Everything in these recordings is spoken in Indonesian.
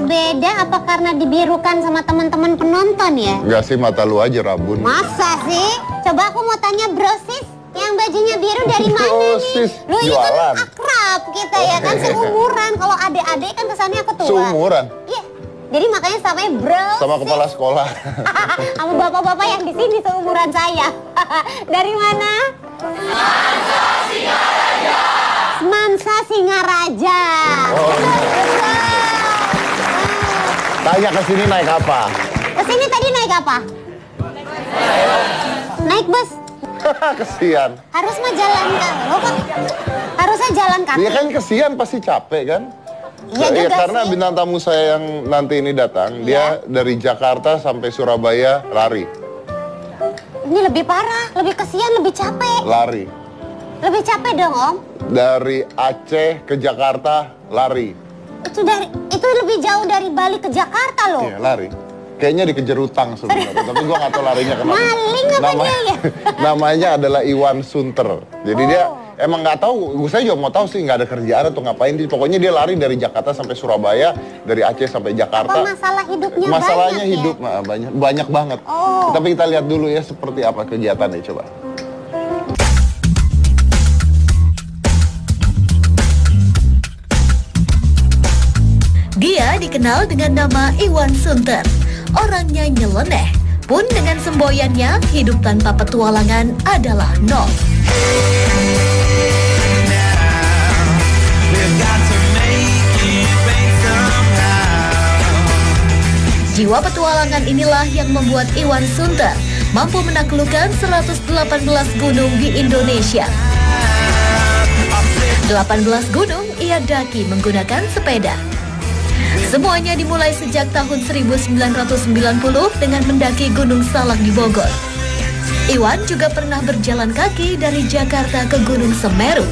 beda apa karena dibirukan sama teman-teman penonton ya? Enggak sih, mata lu aja rabun. Masa sih? Coba aku mau tanya brosis, yang bajunya biru dari mana nih? Lu ini kan akrab kita ya kan, seumuran. Kalau adik-adik kan kesannya aku tua. Seumuran? Iya. Jadi makanya samanya brosis. Sama kepala sekolah. Sama bapak-bapak yang di sini seumuran saya. Dari mana? Mansa Singaraja. Oh, tanya ke sini naik apa? Ke sini tadi naik apa? Naik bus. Kesian. Harus mah jalan kaki. Harusnya jalan kaki. Iya kan kesian, pasti capek kan? Iya juga karena sih. bintang tamu saya yang nanti ini datang, dia dari Jakarta sampai Surabaya lari. Ini lebih parah, lebih kesian, lebih capek. Lari. Lebih capek dong, Om. Dari Aceh ke Jakarta lari. Itu lebih jauh dari Bali ke Jakarta loh. Iya, lari. Kayaknya dikejar utang sebenarnya, tapi gua nggak tahu larinya kemana. Maling apa dia ya? Namanya adalah Iwan Sunter. Jadi dia emang nggak tahu, saya juga mau tahu sih nggak ada kerjaan atau ngapain. Pokoknya dia lari dari Jakarta sampai Surabaya, dari Aceh sampai Jakarta. Apa masalah hidupnya Masalahnya banyak hidup ya? banyak banget. Tapi kita lihat dulu ya seperti apa kegiatannya, coba. Dia dikenal dengan nama Iwan Sunter. Orangnya nyeleneh, pun dengan semboyannya hidup tanpa petualangan adalah nol. Jiwa petualangan inilah yang membuat Iwan Sunter mampu menaklukkan 118 gunung di Indonesia. 18 gunung ia daki menggunakan sepeda. Semuanya dimulai sejak tahun 1990 dengan mendaki Gunung Salak di Bogor. Iwan juga pernah berjalan kaki dari Jakarta ke Gunung Semeru.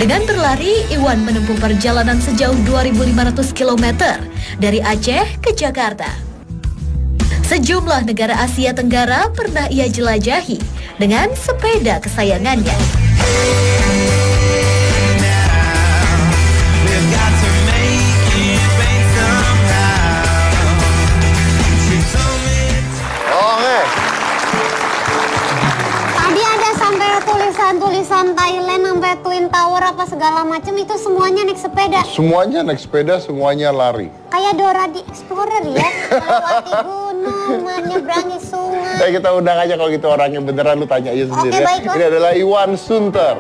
Dengan berlari, Iwan menempuh perjalanan sejauh 2.500 km dari Aceh ke Jakarta. Sejumlah negara Asia Tenggara pernah ia jelajahi dengan sepeda kesayangannya. Tulisan Thailand sampai Twin Tower apa segala macam itu semuanya naik sepeda. Semuanya naik sepeda, semuanya lari. Kayak Dora di Explorer ya, melewati gunung, menyeberangi sungai. Kita undang aja kalau gitu orangnya beneran, lu tanya aja sendiri. Oke, baiklah. Ini adalah Iwan Sunter.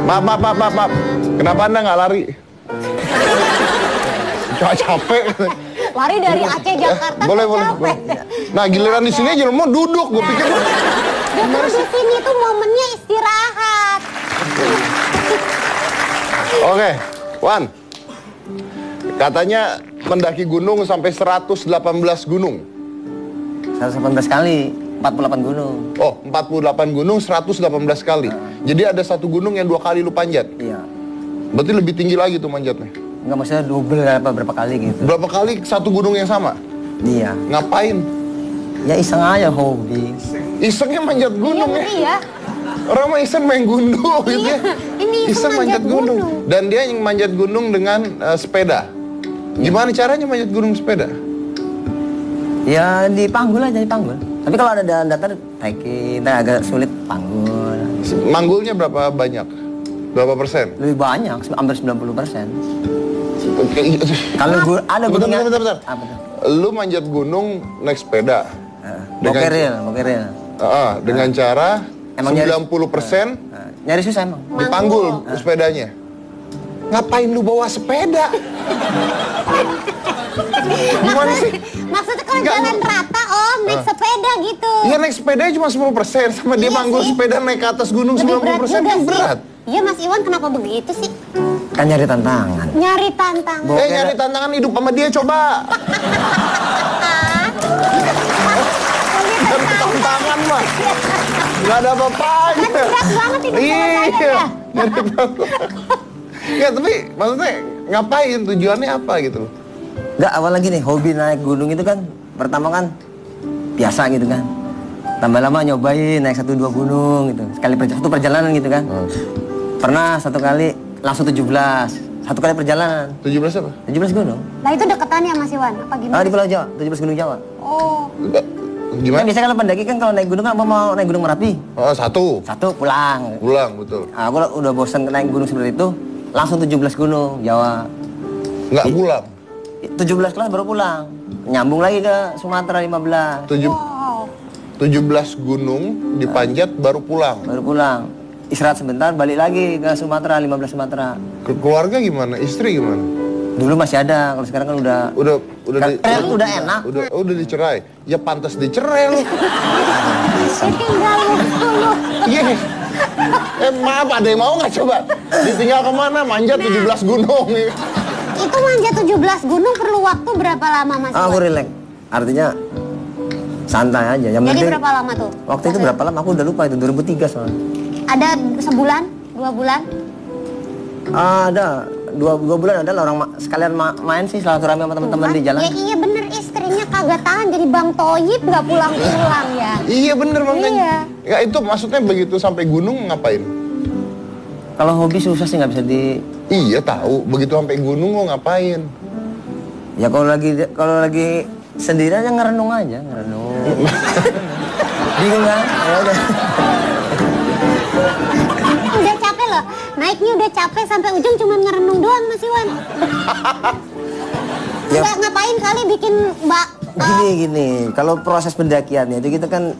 Maaf. Kenapa Anda nggak lari? Capek. Lari dari Aceh Jakarta boleh. capek. Nah, giliran di sini aja lo mau duduk, gue pikir. Justru di sini tuh momennya istirahat. Oke, Wan. Katanya mendaki gunung sampai 118 gunung. 118 kali, 48 gunung. Oh, 48 gunung 118 kali. Jadi ada satu gunung yang 2 kali lu panjat. Iya. Berarti lebih tinggi lagi tuh manjatnya. Enggak, maksudnya double berapa kali gitu. Berapa kali satu gunung yang sama? Iya. Ngapain? Ya iseng aja, hobi. Isengnya manjat gunung Iya. Orang mah iseng main gunung gitu ya. Ini iseng manjat gunung. Dan dia yang manjat gunung dengan sepeda. Gimana caranya manjat gunung sepeda? Ya dipanggul aja, dipanggul. Tapi kalau ada datar, hiking, agak sulit panggul. Manggulnya berapa banyak? Berapa persen? Lebih banyak, hampir 90%. Kalau ada gunungnya. Bentar. Lu manjat gunung naik sepeda. Mokeril. Dengan cara 90% nyari susah emang. dipanggul sepedanya. Ngapain lu bawa sepeda? Gimana sih? Maksudnya kalau jalan rata, Om, naik sepeda gitu. Iya, naik sepedanya cuma 10%, sama dia manggul sepeda naik ke atas gunung 90% kan berat. Iya, Mas Iwan kenapa begitu sih? Kan nyari tantangan. Nyari tantangan. Nyari tantangan hidup sama dia, coba. Nyari tantangan mah nggak ada apa-apanya. Kan berat banget hidup sama saya ya. Nyari tantangan. Ya, tapi maksudnya ngapain? Tujuannya apa gitu? Enggak, awal lagi nih, hobi naik gunung itu kan pertama kan biasa gitu kan. Tambah lama nyobain naik 1-2 gunung gitu. Satu perjalanan gitu kan. Pernah satu kali langsung 17. Satu kali perjalanan. 17 apa? 17 gunung. Nah itu deketan ya Mas Iwan? Apa gimana? Di Pulau Jawa, 17 gunung Jawa. Oh. Gimana? Kan biasanya kalau pendaki kan kalau naik gunung kan mau naik gunung Merapi. Oh, satu Pulang. pulang, betul. Nah, aku udah bosan naik gunung seperti itu, langsung 17 gunung Jawa. Nggak pulang? 17 kelas baru pulang. Nyambung lagi ke Sumatera 15. 17 gunung dipanjat baru pulang. Baru pulang. Istirahat sebentar, balik lagi ke Sumatera, 15 Sumatera. Keluarga gimana? Istri gimana? Dulu masih ada, kalau sekarang kan udah udah enak. Udah dicerai. Ya pantas dicerai lu. Ditinggal dulu. Iya. Maaf, ada yang mau nggak coba? Ditinggal kemana? Manjat 17 gunung. Itu manjat 17 gunung perlu waktu berapa lama Mas Iwan? Aku relax. Artinya santai aja. Yang Jadi penting, berapa lama tuh? waktu itu berapa lama? Aku udah lupa itu 2003 soalnya. Ada sebulan? 2 bulan? Ada 2 bulan ada lah orang sekalian main sih silaturahmi sama teman-teman di jalan. Ya iya bener, istrinya kagak tahan jadi Bang Toyib nggak pulang-pulang ya. Iya bener makanya. Iya. Ya itu maksudnya begitu sampai gunung ngapain? Kalau hobi susah sih nggak bisa di. Iya tahu, begitu sampai gunung lo ngapain? Ya kalau lagi sendirian aja ngerenung aja, ngerenung. Bingung kan? Ya udah. Udah capek loh, naiknya udah capek sampai ujung cuma ngerenung doang Mas Iwan. Ya. Nggak ngapain kali bikin Gini, kalau proses pendakiannya itu kita kan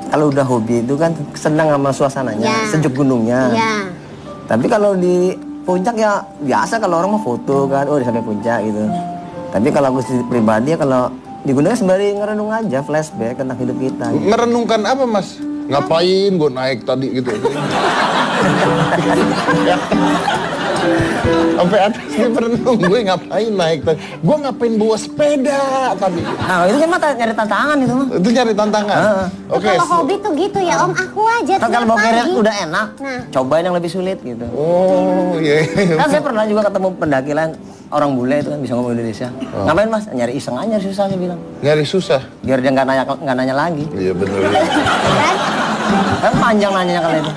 kalau udah hobi itu kan senang sama suasananya, Ya. sejuk gunungnya. Ya. Tapi kalau di puncak ya biasa kalau orang mau foto kan, udah sampai puncak gitu. Tapi kalau aku pribadi ya kalau di gunung sembari ngerenung aja, flashback tentang hidup kita. Gitu. Merenungkan apa mas? Ngapain gue naik tadi gitu? Sampai atas dia merenung, gue ngapain naik tadi? Gue ngapain bawa sepeda tadi? Nah itu kan nyari tantangan itu mah. Itu nyari tantangan. Oke. Kalau hobi tuh gitu ya Om, aku aja Kan kalau tiap mau keren pagi. udah enak, Nah. cobain yang lebih sulit gitu. Oh iya. Kan saya pernah juga ketemu pendaki lain, orang bule itu kan bisa ngomong Indonesia. Ngapain mas? Nyari iseng aja, nyari susah dia bilang. Nyari susah. Biar dia nggak nanya lagi. Iya bener. Kan panjang nanyanya kali itu.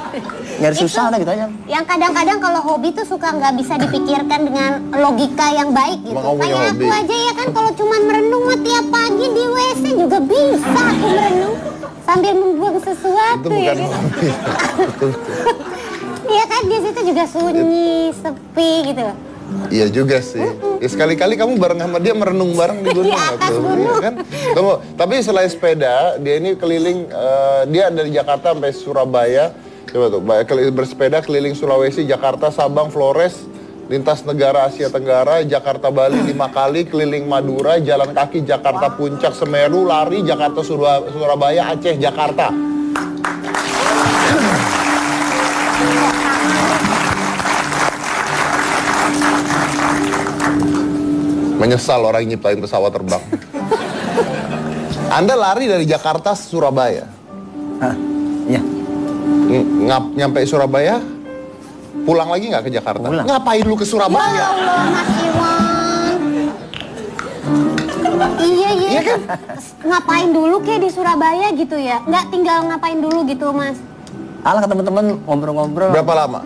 Nyari susah udah gitu aja. Yang kadang-kadang kalau hobi tuh suka nggak bisa dipikirkan dengan logika yang baik gitu. Emang kamu punya Kayak hobi? aku aja ya kan kalau cuman merenung mah tiap pagi di WC juga bisa aku merenung sambil membuang sesuatu Itu ya bukan kan. hobi. Iya kan di situ juga sunyi, sepi gitu loh. Iya juga sih. Ya sekali-kali kamu bareng sama dia merenung bareng di gunung. Di atas tuh. gunung. Iya kan? Tunggu, tapi selain sepeda, dia ini keliling, dia dari Jakarta sampai Surabaya. Coba tuh, bersepeda keliling Sulawesi, Jakarta, Sabang, Flores, lintas negara Asia Tenggara, Jakarta, Bali 5 kali, keliling Madura, jalan kaki Jakarta Puncak, Semeru, lari Jakarta, Surabaya, Aceh, Jakarta. Menyesal orang yang nyiptain pesawat terbang. Anda lari dari Jakarta Surabaya. Hah? Iya. Nyampe Surabaya, pulang lagi nggak ke Jakarta? Pulang. Ngapain lu ke Ya Surabaya? Allah Mas Iwan. Iya. Iya kan? Ngapain dulu kayak di Surabaya gitu ya? Nggak tinggal ngapain dulu gitu Mas? Alah ke teman-teman ngobrol-ngobrol. Berapa lama?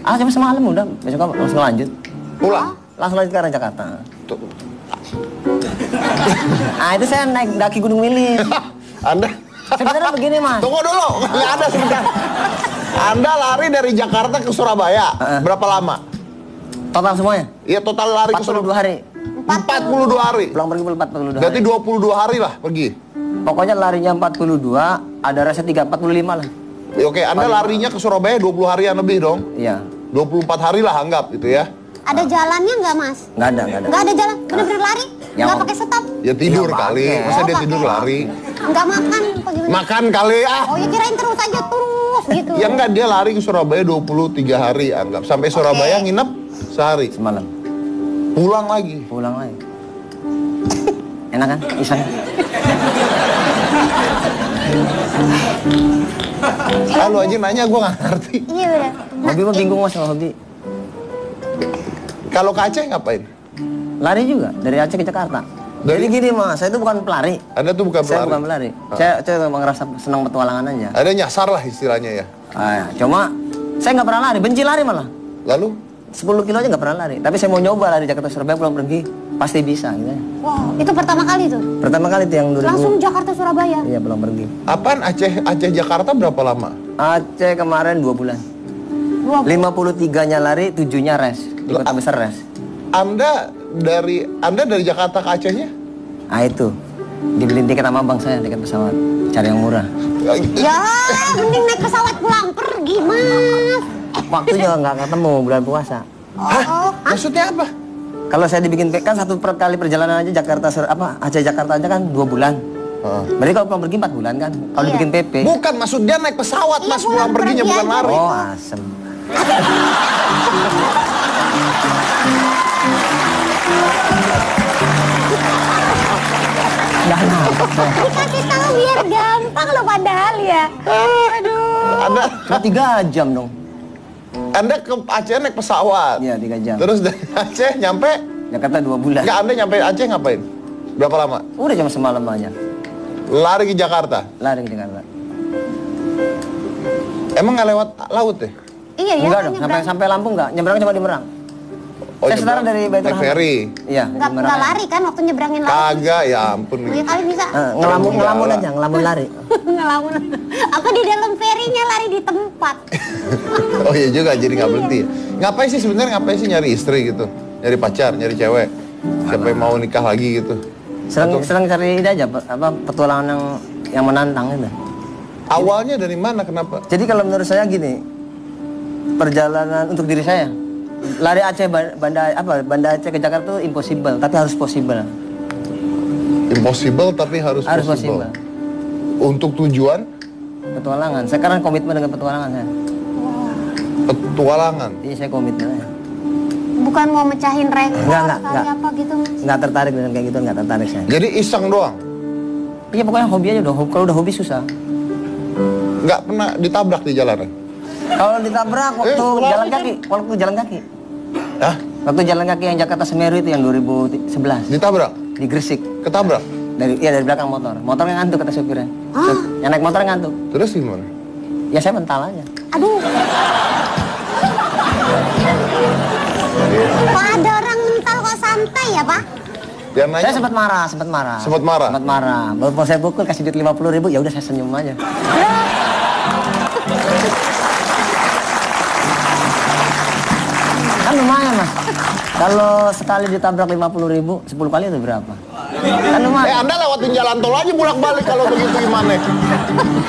Cuma semalam udah, besok langsung lanjut. Pulang. Langsung lanjut ke arah Jakarta. Tuh. Itu saya naik daki Gunung Wilis. Anda? Sebenarnya begini mas. Tunggu dulu, nggak ada sebentar. Anda lari dari Jakarta ke Surabaya, berapa lama? Total semuanya? Iya total lari ke 42 Surabaya. hari. 42 hari. Pulang pergi 42 Berarti hari. 22 hari lah pergi. Pokoknya larinya 42, ada rasa 45 lah. Ya, oke, Anda larinya ke Surabaya 20 harian lebih dong. Iya. 24 hari lah anggap gitu ya. Ada jalannya nggak Mas? Nggak ada. Nggak ada jalan, bener-bener lari? Ya, Nggak Om. pakai stop? Ya tidur Iya, kali, pakai. masa dia pakai. tidur lari. Nggak makan apa gimana? Makan kali ah. Oh ya kirain terus aja terus gitu. Ya enggak, dia lari ke Surabaya 23 hari anggap. Sampai Surabaya nginep sehari. Semalam. Pulang lagi. Pulang lagi. Enak kan? Iseng. Lu aja nanya, gue nggak ngerti. Iya udah. Hobi mah bingung mas sama hobi. Kalau ke Aceh ngapain? Lari juga dari Aceh ke Jakarta. Jadi gini mas, saya itu bukan pelari. Anda tuh bukan pelari? Saya bukan pelari. Saya memang ngerasa senang petualangan aja. Ada nyasar lah istilahnya ya? Cuma saya nggak pernah lari, benci lari malah. Lalu? 10 kilo aja nggak pernah lari. Tapi saya mau nyoba lari Jakarta Surabaya pulang pergi, pasti bisa gitu. Wow, itu pertama kali tuh? Pertama kali itu yang 2000. Langsung Jakarta Surabaya? Iya, pulang pergi. Apaan Aceh Jakarta berapa lama? Aceh kemarin 2 bulan. 53-nya lari, 7-nya res. Di kota besar res. Anda dari Jakarta ke Acehnya? Ah itu, dibeliin tiket sama abang saya, tiket pesawat. Cari yang murah. Ya, mending naik pesawat pulang pergi, Mas. Waktu juga nggak ketemu bulan puasa. Hah? Maksudnya apa? Kalau saya dibikin kan satu kali perjalanan aja Aceh Jakarta aja kan 2 bulan. Berarti kalau pulang pergi 4 bulan kan? Kalau dibikin PP. Bukan, maksud dia naik pesawat mas, pulang perginya bukan lari. Oh asem. Dikasih tahu biar gampang loh padahal ya. Aduh. Anda Cuma 3 jam dong. Anda ke Aceh naik pesawat? Iya 3 jam. Terus dari Aceh nyampe? Jakarta 2 bulan. Enggak, Anda nyampe Aceh ngapain? Berapa lama? Udah cuma semalam aja. Lari ke Jakarta? Lari ke Jakarta. Emang nggak lewat laut ya? Iya ya. Enggak dong, sampai Lampung enggak. Nyebrang cuma di Merang. Oh, saya setara dari Baitur naik Rahman. ferry? Iya. Nggak lari kan waktu nyebrangin laut? Kagak, ya ampun. Ya kali bisa. Ngelamun aja, ngelamun lari. Ngelamun. Apa di dalam ferinya lari di tempat? Oh iya juga, jadi nggak berhenti ya. Ngapain sih sebenarnya, ngapain sih nyari istri gitu? Nyari pacar, nyari cewek? Siapa yang mau nikah lagi gitu? Senang cari ide aja, petualangan yang menantang itu. Awalnya dari mana, kenapa? Jadi kalau menurut saya gini, perjalanan untuk diri saya, lari Aceh Banda Aceh ke Jakarta itu impossible, tapi harus possible. Impossible tapi harus possible. Untuk tujuan? Petualangan. Sekarang komitmen dengan petualangan saya. Petualangan? Iya, saya komitmen aja. Bukan mau mecahin rekor Enggak. apa gitu Mas? Nggak tertarik dengan kayak gitu, nggak tertarik saya. Jadi iseng doang? Iya pokoknya hobi aja udah. Kalau udah hobi susah. Nggak pernah ditabrak di jalanan? Kalau ditabrak waktu jalan kaki. Hah? Waktu jalan kaki yang Jakarta Semeru itu yang 2011. Ditabrak? Di Gresik. Ketabrak? Dari belakang motor. Motornya ngantuk kata supirnya. Yang naik motor ngantuk. Terus gimana? Ya saya mental aja. Aduh. Kok ada orang mental kok santai ya Pak? Dia nanya, Saya sempat marah. Sempat marah? Sempat marah. Baru saya pukul kasih duit 50.000, ya udah saya senyum aja. Kan lumayan mas. Kalau sekali ditabrak 50.000, 10 kali itu berapa? Kan lumayan. Anda lewatin jalan tol aja bolak-balik kalau begitu gimana?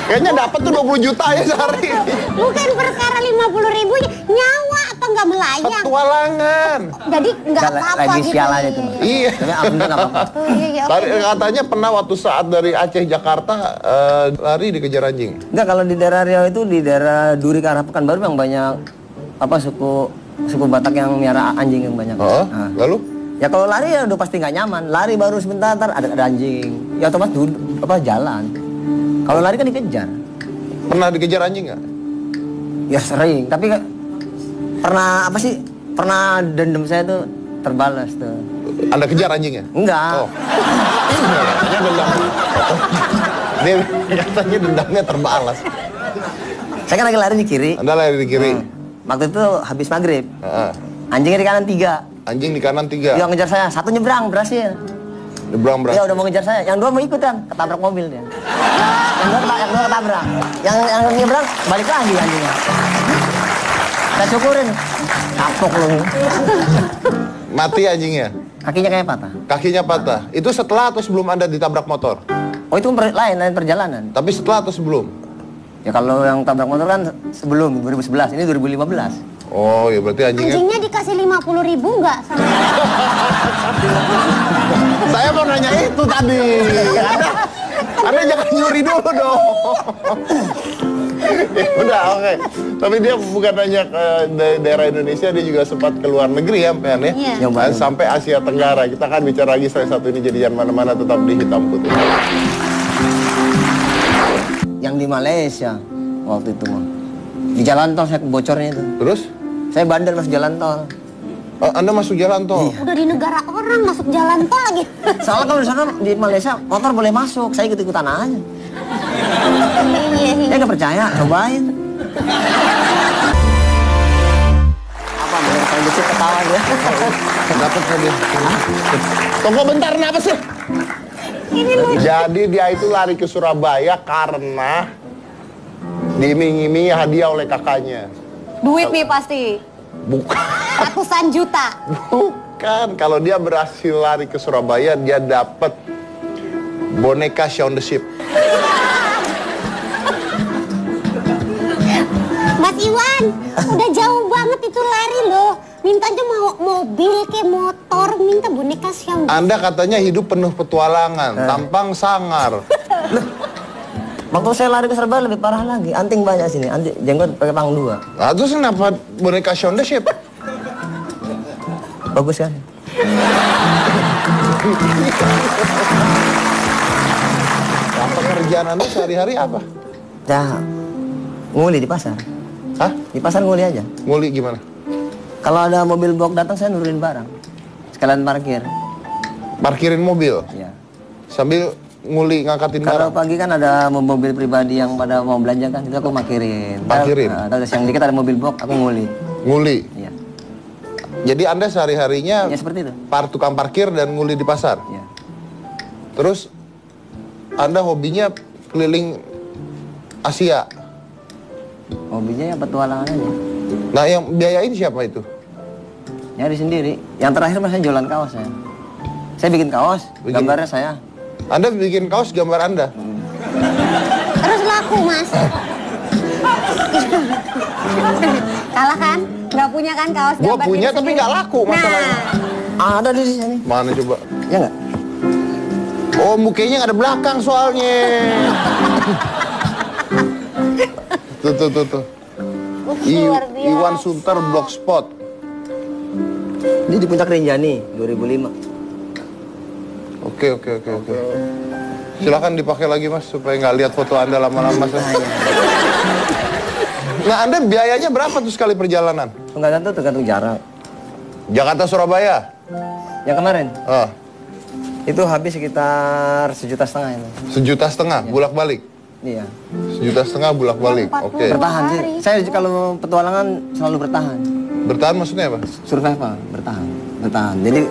Kayaknya dapat tuh 20 juta ya sehari. Bukan perkara 50.000, nyawa apa nggak melayang? Petualangan. Jadi nggak apa-apa Lagi gitu. sial aja tuh. Iya. Tapi alhamdulillah nggak apa-apa. Oh, iya, oke. Tadi katanya pernah waktu saat dari Aceh Jakarta lari dikejar anjing. Enggak, kalau di daerah Riau itu di daerah Duri ke arah Pekanbaru memang banyak suku Batak yang miara anjing yang banyak. Nah. Lalu? Ya kalau lari ya udah pasti nggak nyaman. Lari baru sebentar ada anjing. Ya otomatis jalan. Kalau lari kan dikejar. Pernah dikejar anjing nggak? Ya sering, tapi pernah dendam saya tuh terbalas tuh. Anda kejar anjingnya? Enggak. Oh. Katanya dendam. Dia katanya dendamnya terbalas. Saya kan lagi lari di kiri. Anda lari di kiri. Waktu itu habis maghrib. Heeh. Anjingnya di kanan 3. Anjing di kanan 3. Yang ngejar saya, 1 nyebrang, berhasil. Nyebrang Dia udah mau ngejar saya, yang 2 mau ikutan, ketabrak mobil dia. Yang dua ketabrak. Yang nyebrang balik lagi anjingnya. Saya syukurin. Kapok lu. Mati anjingnya. Kakinya kayak patah. Kakinya patah. Itu setelah atau sebelum Anda ditabrak motor? Oh itu lain perjalanan. Tapi setelah atau sebelum? Ya kalau yang tabrak motor kan sebelum 2011, ini 2015. Oh ya berarti anjingnya. Anjingnya dikasih 50.000 nggak sama? Saya mau nanya itu tadi. Anda jangan nyuri dulu dong. Ya, udah oke. Tapi dia bukan hanya ke daerah Indonesia, dia juga sempat ke luar negeri ya, Pian ya. Iya. Dan sampai Asia Tenggara. Kita akan bicara lagi salah satu ini, jadi jangan mana-mana, tetap di Hitam Putih. Yang di Malaysia waktu itu mah. Di jalan tol saya bocornya itu. Terus? Saya bandel mas jalan tol. Anda masuk jalan tol? Udah di negara orang masuk jalan tol lagi. Soalnya kalau di sana di Malaysia motor boleh masuk, saya ikut-ikutan aja. Saya nggak percaya, cobain. Apa bener saya bisa ketawa dia? Dapat tadi. Tunggu bentar, kenapa sih? Jadi dia itu lari ke Surabaya karena diiming-imingi hadiah oleh kakaknya. Duit nih pasti. Bukan. Ratusan juta. Bukan. Kalau dia berhasil lari ke Surabaya, dia dapat boneka Shaun the Sheep. Mas Iwan, udah jauh banget itu lari loh. Mintanya mau mobil ke motor, minta boneka Shaun. Anda katanya hidup penuh petualangan, tampang sangar. Waktu saya lari ke Surabaya lebih parah lagi, anting banyak sini, anting jenggot pakai pang 2. Nah, terus kenapa boneka Shaun the Sheep? Bagus kan? Nah, pekerjaan Anda sehari-hari apa? Ya, nguli di pasar. Hah? Di pasar nguli aja. Nguli gimana? Kalau ada mobil box datang saya nurunin barang. Sekalian parkir. Parkirin mobil? Iya. Sambil nguli ngangkatin Kalau barang? pagi kan ada mobil pribadi yang pada mau belanja kan, itu aku parkirin. Parkirin? Terus yang dikit ada mobil box, aku nguli. Nguli? Iya. Jadi Anda sehari-harinya Ya seperti itu. tukang parkir dan nguli di pasar? Iya. Terus Anda hobinya keliling Asia? Hobinya ya petualangan aja. Nah, yang biayain siapa itu? Nyari sendiri. Yang terakhir mas saya jualan kaos saya. Saya bikin kaos, gambarnya saya. Anda bikin kaos gambar Anda? Terus laku mas. Kalah kan? Nggak punya kan kaos Gua gambar punya diri tapi sendiri. nggak laku masalahnya. Ada di sini. Mana coba? Ya nggak? Oh, mukanya nggak ada belakang soalnya. Tuh. Luar biasa. Iwan Sunter Blogspot. Ini di Puncak Rinjani 2005. Oke. Silakan dipakai lagi mas supaya nggak lihat foto Anda lama-lama. Nah, Anda biayanya berapa tuh sekali perjalanan? Tergantung jarak. Jakarta Surabaya. Yang kemarin Ah, itu habis sekitar 1,5 juta itu. 1,5 juta bolak-balik. Iya. 1,5 juta bolak-balik. Oke. Bertahan sih. Saya kalau petualangan selalu bertahan. Bertahan maksudnya apa? Survival, bertahan. Jadi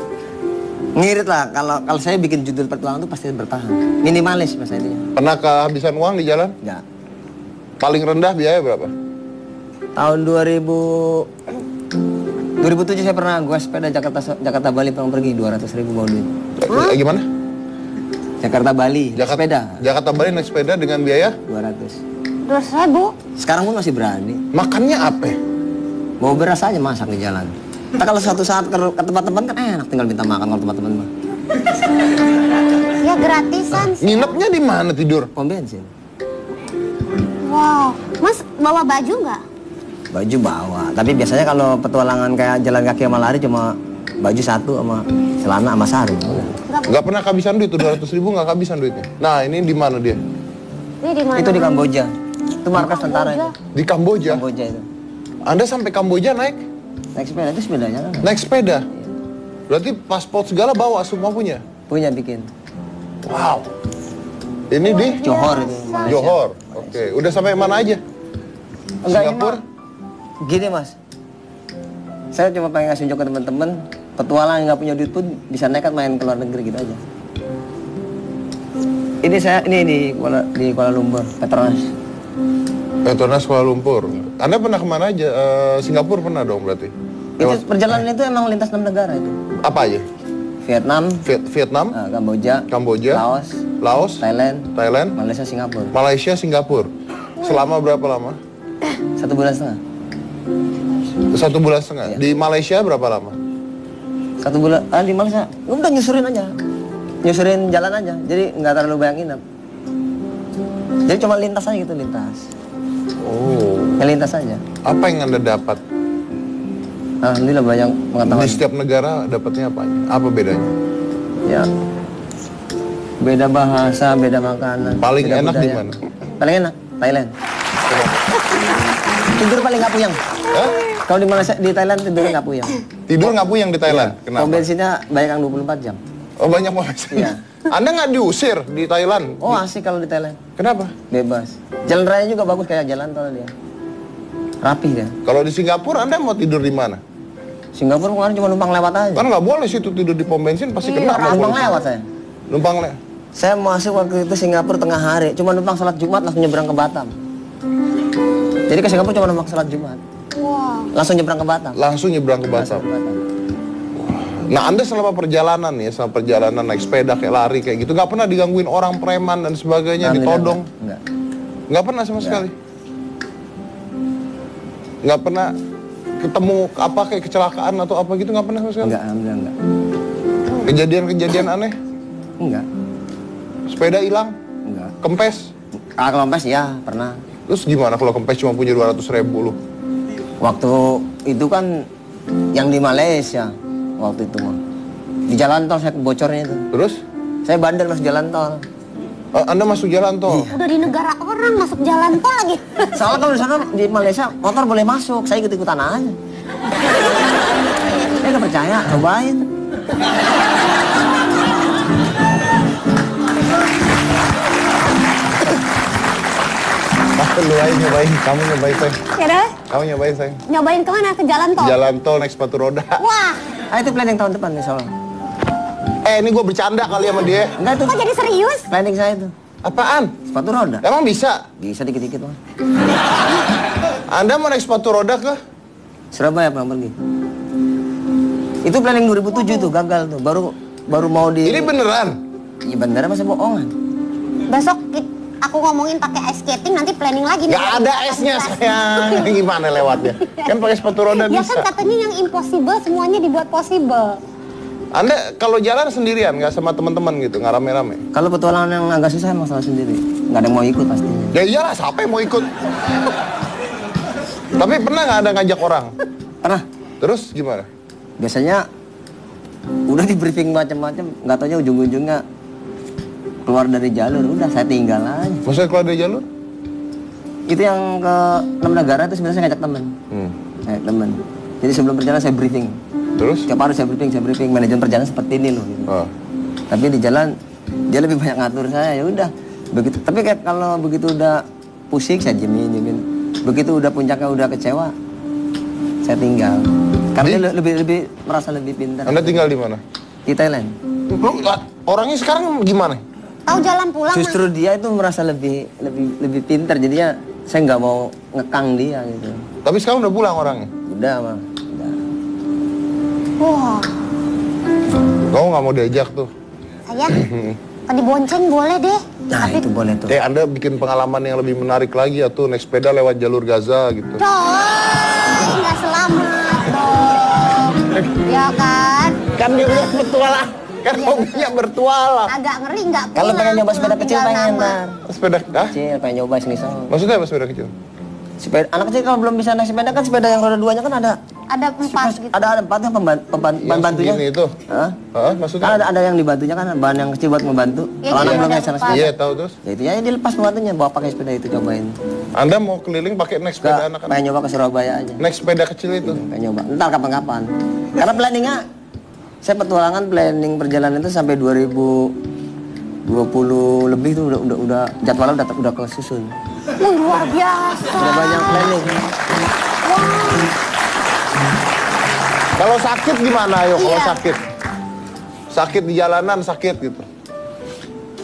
ngirit lah kalau saya bikin judul petualangan itu pasti bertahan. Minimalis mas ini. Pernah kehabisan uang di jalan? Enggak. Paling rendah biaya berapa? Tahun 2007 saya pernah gua sepeda Jakarta Bali pulang pergi 200.000 bawa duit. Gimana? Jakarta Bali sepeda Jakarta Bali naik sepeda dengan biaya? 200. 200.000. Sekarang pun masih berani. Makannya apa? Bawa beras aja masak di jalan. Kita kalau suatu saat ke tempat-tempat kan enak tinggal minta makan kalau tempat-teman mah. Ya gratisan sih. Nginepnya di mana tidur? Pom bensin. Wow. Mas bawa baju nggak? Baju bawa. Tapi biasanya kalau petualangan kayak jalan kaki sama lari cuma baju satu sama celana sama sarung. Nggak pernah kehabisan duit tuh 200.000 nggak kehabisan duitnya. Nah ini di mana dia? Ini di mana? Itu di Kamboja. Itu markas tentara itu. Di Kamboja. Kamboja itu. Anda sampai Kamboja naik? Naik sepeda itu sepedanya kan? Naik sepeda? Berarti paspor segala bawa semua punya? Punya bikin. Wow. Ini di Johor itu. Malaysia. Johor. Oke. Udah sampai mana aja? Enggak, Singapura? Gini mas, saya cuma pengen ngasih unjuk ke teman-teman, petualang yang nggak punya duit pun bisa nekat main ke luar negeri gitu aja. Ini saya di Kuala Lumpur, Petronas. Petronas Kuala Lumpur. Anda pernah kemana aja? Singapura pernah dong berarti? Itu perjalanan itu emang lintas 6 negara itu. Apa aja? Vietnam, Vietnam, Kamboja, Laos, Thailand, Malaysia, Singapura. Selama berapa lama? 1,5 bulan. 1,5 bulan. Di Malaysia berapa lama? 1 bulan. Di Malaysia, udah nyusurin aja, nyusurin jalan aja. Jadi nggak terlalu banyak nginep. Jadi cuma lintas aja gitu, lintas. Oh. Lintas aja. Apa yang Anda dapat? Alhamdulillah banyak pengetahuan. Di setiap negara dapatnya apa? Apa bedanya? Ya, beda bahasa, beda makanan. Paling beda enak di budaya. mana? Paling enak, Thailand. Tidur paling nggak puyeng. Hah? Kalau di Malaysia, di Thailand tidur nggak puyeng. Tidur nggak puyeng di Thailand? Iya. Kenapa? Pom bensinnya banyak yang 24 jam. Oh banyak Malaysia. Iya. Anda nggak diusir di Thailand? Oh asik kalau di Thailand. Kenapa? Bebas. Jalan raya juga bagus kayak jalan tol dia. Rapih dia. Kalau di Singapura Anda mau tidur di mana? Singapura kemarin cuma numpang lewat aja. Kan nggak boleh situ tidur di pom bensin, pasti kena. Numpang lewat saya. Numpang lewat. Saya masuk waktu itu Singapura tengah hari, cuma numpang sholat Jumat langsung nyebrang ke Batam. Jadi ke Singapura cuma numpang sholat Jumat. Wow. Langsung nyebrang ke Batam. Langsung nyebrang ke Batam. Nah Anda selama perjalanan ya, selama perjalanan naik sepeda kayak lari kayak gitu, nggak pernah digangguin orang preman dan sebagainya, ditodong? Enggak. Nggak pernah sama sekali? Nggak pernah ketemu apa kayak kecelakaan atau apa gitu, nggak pernah sama sekali? Enggak, alhamdulillah enggak. Kejadian-kejadian aneh? Enggak. Sepeda hilang? Enggak. Kempes? Kalau kempes ya pernah. Terus gimana kalau kempes cuma punya 200.000 lu? Waktu itu kan yang di Malaysia waktu itu mah. Di jalan tol saya bocornya itu. Terus? Saya bandel masuk jalan tol. Anda masuk jalan tol? Udah di negara orang masuk jalan tol lagi. Soalnya kalau di sana di Malaysia motor boleh masuk, saya ikut-ikutan aja. Saya nggak percaya, cobain. Lu aja nyobain, kamu nyobain sayang. Ya dah. Kamu nyobain sayang. Nyobain kemana? Ke jalan tol? Jalan tol naik sepatu roda. Wah, Itu planning tahun depan nih soalnya. Ini gue bercanda kali sama dia. Enggak itu kok jadi serius? planning saya itu. Apaan? Sepatu roda. Emang bisa? Bisa dikit-dikit mah. Anda mau naik sepatu roda ke? Surabaya pernah pergi. Itu planning 2007 tuh gagal tuh. Baru mau di. Ini beneran? Iya bener masa bohongan. Besok aku ngomongin pakai ice skating, nanti planning lagi. Gak ada esnya sayang. Gimana lewatnya? Kan pakai sepatu roda Ya bisa. kan katanya yang impossible semuanya dibuat possible. Anda kalau jalan sendirian, nggak sama teman-teman gitu, nggak rame-rame? Kalau petualangan yang agak susah emang salah sendiri. Nggak ada yang mau ikut pastinya. Ya iyalah, siapa yang mau ikut? Tapi pernah nggak ada ngajak orang? Pernah. Terus gimana? Biasanya udah di briefing macam-macam, nggak taunya ujung-ujungnya keluar dari jalur, udah saya tinggal aja. Maksudnya keluar dari jalur? Itu yang ke 6 negara itu sebenarnya saya ngajak temen. Ngajak temen. Jadi sebelum perjalanan saya briefing. Terus? Tiap hari saya briefing, manajemen perjalanan seperti ini loh. Gitu. Oh. Tapi di jalan dia lebih banyak ngatur saya, ya udah. Begitu. Tapi kayak kalau begitu udah pusing saya diemin. Begitu udah puncaknya udah kecewa, saya tinggal. Karena dia lebih merasa lebih pintar. Anda tinggal di mana? Di Thailand. Lu orangnya sekarang gimana? Tahu jalan pulang? Justru dia itu merasa lebih pintar, jadinya saya nggak mau ngekang dia gitu. Tapi sekarang udah pulang orangnya? Udah mah. Udah. Wah, Kamu nggak mau diajak tuh? saya kalau dibonceng boleh deh. Nah itu boleh tuh. Anda bikin pengalaman yang lebih menarik lagi ya tuh, naik sepeda lewat jalur Gaza gitu. Coy, nggak selamat dong. Ya kan? Kan dia punya bertualang. Kan hobinya bertualang. Agak ngeri nggak? Kalau pengen nyoba sepeda kecil tinggal pengen nama. ntar. Sepeda? Hah? Kecil, pengen nyoba iseng-iseng. Maksudnya apa sepeda kecil? Sepeda, anak kecil kalau belum bisa naik sepeda kan sepeda yang roda duanya kan ada. Ada 4 gitu. Ada 4 yang pembantunya. Yang segini itu? Hah? Hah? Maksudnya? Kan ada yang dibantunya kan, bahan yang kecil buat membantu. Ya, Kalau anak jadi belum ada bisa naik empat. sepeda. Iya, tahu terus. Ya itu ya dilepas pembantunya, bawa pakai sepeda itu cobain. Anda mau keliling pakai naik sepeda Enggak, anak-anak? pengen nyoba ke Surabaya aja. Naik sepeda kecil itu? Pengen nyoba. Entar kapan-kapan. Karena planningnya, saya petualangan planning perjalanan itu sampai 2020 lebih tuh udah jadwalnya udah kesusun. Luar biasa. Udah banyak planning. Kalau sakit gimana ayo kalau Iya. sakit? Sakit di jalanan sakit gitu.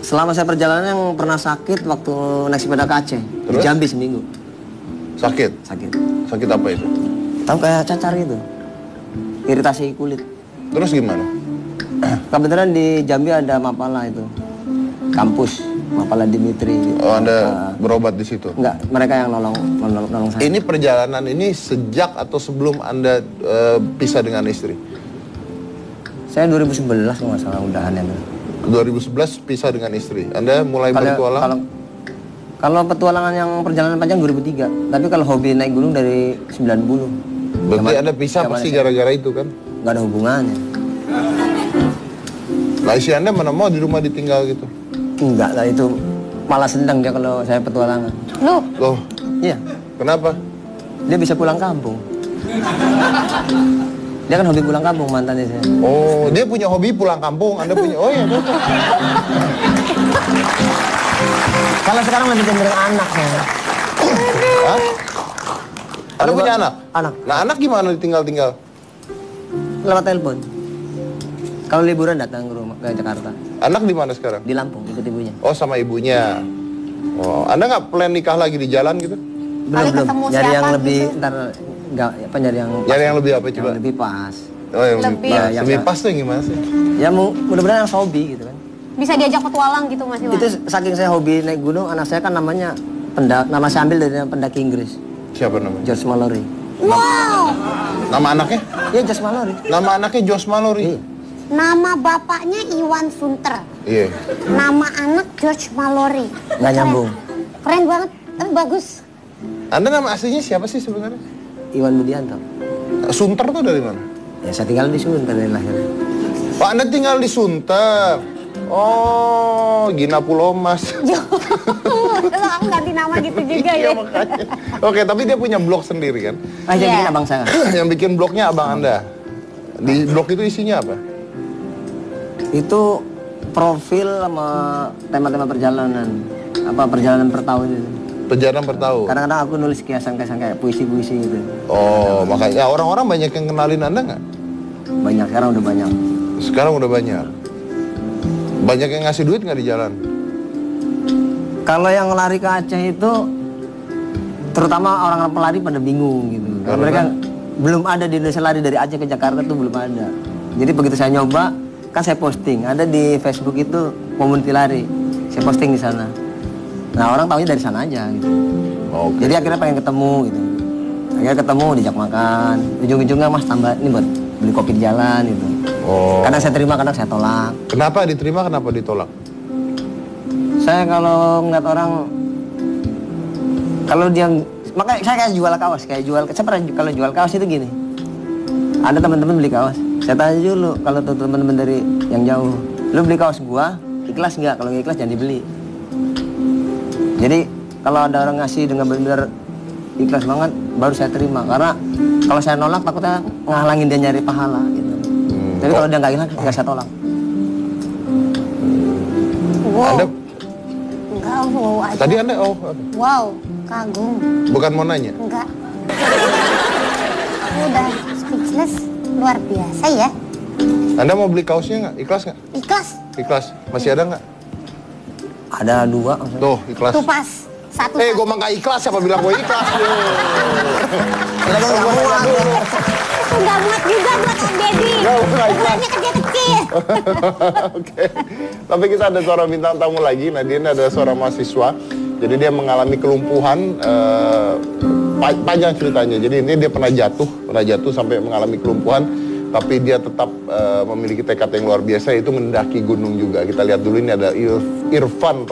Selama saya perjalanan yang pernah sakit waktu naik sepeda ke Aceh. Di Terus? Jambi seminggu. Sakit? Sakit. Sakit apa itu? Tahu kayak cacar itu. Iritasi kulit. Terus gimana? Kebetulan di Jambi ada Mapala itu. Kampus Mapala Dimitri. Oh, Anda berobat di situ? Enggak, mereka yang nolong saya. Ini perjalanan ini sejak atau sebelum Anda pisah dengan istri? Saya 2011 kalau nggak salah udahan itu. 2011 pisah dengan istri. Anda mulai bertualang? Kalau petualangan yang perjalanan panjang 2003. Tapi kalau hobi naik gunung dari 90. Berarti Anda pisah pasti gara-gara itu kan? Nggak ada hubungannya. Nah, istri Anda mana mau di rumah ditinggal gitu? Enggak lah, itu malah senang dia kalau saya petualangan. Loh, Loh, Iya, kenapa? dia bisa pulang kampung. Dia kan hobi pulang kampung mantannya saya. Oh, dia punya hobi pulang kampung, Anda punya, oh iya. Kalau sekarang lebih cenderung anak ya. Hah? Anda punya anak? Anak. Nah, anak gimana ditinggal-tinggal? Lewat telepon. Kalau liburan datang ke rumah, ke Jakarta. Anak di mana sekarang? Di Lampung, ikut ibunya. Oh, sama ibunya. Oh, Anda nggak plan nikah lagi di jalan gitu? Kali ketemu Nyari yang siapa lebih, gitu. ntar, nggak, apa nyari yang pas. Nyari yang lebih apa coba? Yang lebih pas. Oh, yang Lebih- lebih pas. Ya, Lebih yang- pas tuh yang gimana sih? Ya mudah-mudahan yang hobi gitu kan. Bisa diajak petualang gitu Mas Iwan. Itu saking saya hobi naik gunung, anak saya kan namanya, nama saya ambil dari pendaki Inggris. Siapa namanya? George Mallory. Wow. Nama anaknya? Iya, George Mallory. Nama anaknya Josh Mallory. Iya. Nama bapaknya Iwan Sunter. Iya. Nama anak George Mallory. Nggak nyambung. Keren banget, tapi bagus. Anda nama aslinya siapa sih sebenarnya? Iwan Budianto. Sunter tuh dari mana? Ya saya tinggal di Sunter dari lahir. Pak, Anda tinggal di Sunter. Oh, Gina Pulau Mas. Kalau aku ganti nama gitu juga Iya, ya. makanya. Oke, tapi dia punya blog sendiri kan? Ah, jadi Iya. bikin abang saya. Yang bikin blognya abang Anda. Di blog itu isinya apa? Itu profil sama tema-tema perjalanan. Apa perjalanan per tahun itu. Perjalanan per tahun. Kadang-kadang aku nulis kiasan-kiasan kayak puisi-puisi gitu. Oh, makanya orang-orang banyak yang kenalin Anda nggak? Banyak, sekarang udah banyak. Sekarang udah banyak. Banyak yang ngasih duit nggak di jalan? Kalau yang lari ke Aceh itu, terutama orang-orang pelari pada bingung gitu. Karena Karena? mereka belum ada di Indonesia lari dari Aceh ke Jakarta tuh belum ada. Jadi begitu saya nyoba, kan saya posting. Ada di Facebook itu community lari. Saya posting di sana. Nah orang tahunya dari sana aja gitu. Oke. Jadi akhirnya pengen ketemu gitu. Akhirnya ketemu, dijak makan. Ujung-ujungnya Mas tambah ini buat beli kopi di jalan gitu. Oh. Kadang saya terima, kadang saya tolak. Kenapa diterima, kenapa ditolak? Saya kalau ngeliat orang, kalau dia, makanya saya kayak jual kaos, saya pernah kalau jual kaos itu gini. Ada teman-teman beli kaos, saya tanya dulu kalau tuh teman-teman dari yang jauh, lu beli kaos gua, ikhlas nggak? Kalau nggak ikhlas jangan dibeli. Jadi kalau ada orang ngasih dengan benar-benar ikhlas banget, baru saya terima. Karena kalau saya nolak takutnya ngalangin dia nyari pahala gitu. Jadi kalau dia nggak ikhlas, nggak saya tolak. Wow. Anda Enggak, wow aja. tadi Anda apa? Wow, kagum. Bukan mau nanya. Enggak. Aku udah speechless, luar biasa ya. Anda mau beli kaosnya nggak? Ikhlas nggak? Ikhlas. Ikhlas. Masih ada nggak? Ada 2 maksudnya. Tuh, ikhlas. Tuh pas. Satu. Gue mah nggak ikhlas, siapa bilang gue ikhlas? Aku nggak muat juga buat Om Deddy. Nggak muat. Ukurannya kecil-kecil. Oke. Tapi kita ada seorang bintang tamu lagi. Nah, dia ini adalah seorang mahasiswa. Jadi dia mengalami kelumpuhan panjang ceritanya. Jadi ini dia pernah jatuh sampai mengalami kelumpuhan. Tapi dia tetap memiliki tekad yang luar biasa, yaitu mendaki gunung juga. Kita lihat dulu, ini ada Irfan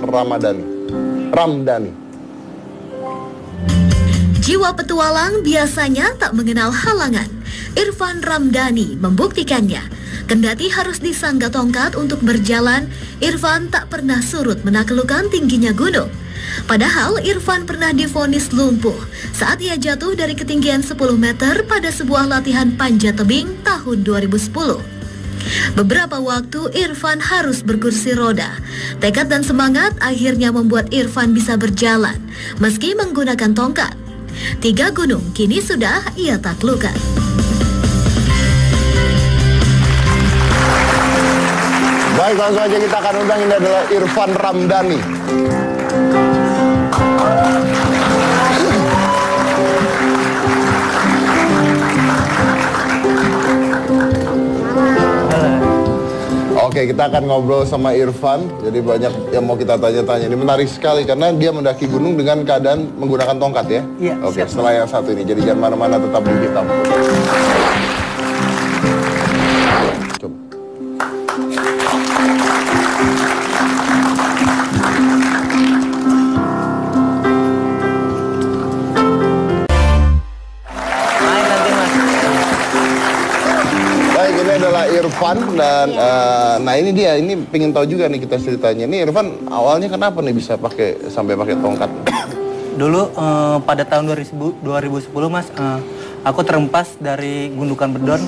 Ramdhani. Jiwa petualang biasanya tak mengenal halangan. Irfan Ramdhani membuktikannya. Kendati harus disangga tongkat untuk berjalan, Irfan tak pernah surut menaklukkan tingginya gunung. Padahal Irfan pernah divonis lumpuh saat ia jatuh dari ketinggian 10 meter pada sebuah latihan panjat tebing tahun 2010. Beberapa waktu Irfan harus berkursi roda. Tekad dan semangat akhirnya membuat Irfan bisa berjalan meski menggunakan tongkat. 3 gunung kini sudah ia taklukkan. Baik, langsung aja kita akan undang, ini adalah Irfan Ramdhani. Oke, kita akan ngobrol sama Irfan. Jadi banyak yang mau kita tanya-tanya. Ini menarik sekali karena dia mendaki gunung dengan keadaan menggunakan tongkat ya? Iya, Oke, siap. setelah yang satu ini. Jadi jangan mana-mana, tetap di kita. Coba. Baik, nanti Mas. Baik, ini adalah Irfan dan nah ini dia, ini pengen tahu juga nih kita ceritanya. Ini Irfan awalnya kenapa nih bisa sampai pakai tongkat? Dulu pada tahun 2010 Mas, aku terhempas dari gundukan beton,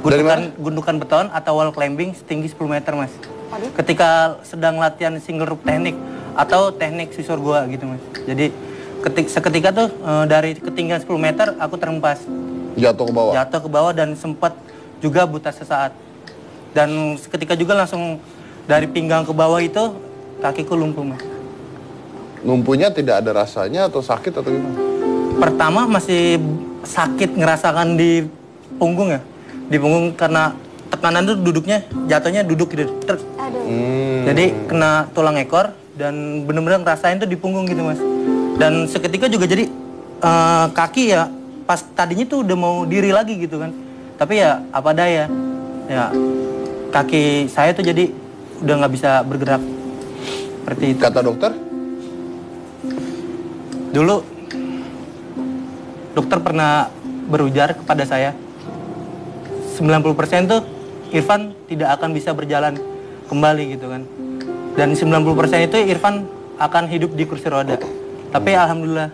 Dari mana? gundukan beton atau wall climbing setinggi 10 meter, Mas. Ketika sedang latihan single rope teknik atau teknik susur gua gitu, Mas. Jadi seketika tuh dari ketinggian 10 meter aku terhempas. Jatuh ke bawah? Jatuh ke bawah dan sempat juga buta sesaat. Dan seketika juga langsung dari pinggang ke bawah itu kakiku lumpuh, Mas. Lumpuhnya tidak ada rasanya atau sakit atau gimana? Pertama masih sakit ngerasakan di punggung ya. Di punggung karena tekanan tuh duduknya, jatuhnya duduk gitu. Jadi kena tulang ekor dan bener-bener ngerasain tuh di punggung gitu, Mas. Dan seketika juga jadi kaki ya pas tadinya tuh udah mau diri lagi gitu kan. Tapi ya apa daya. Ya kaki saya tuh jadi udah nggak bisa bergerak. Seperti itu. Kata dokter? Dulu dokter pernah berujar kepada saya 90% tuh Irfan tidak akan bisa berjalan kembali gitu kan. Dan 90% itu Irfan akan hidup di kursi roda. Tapi alhamdulillah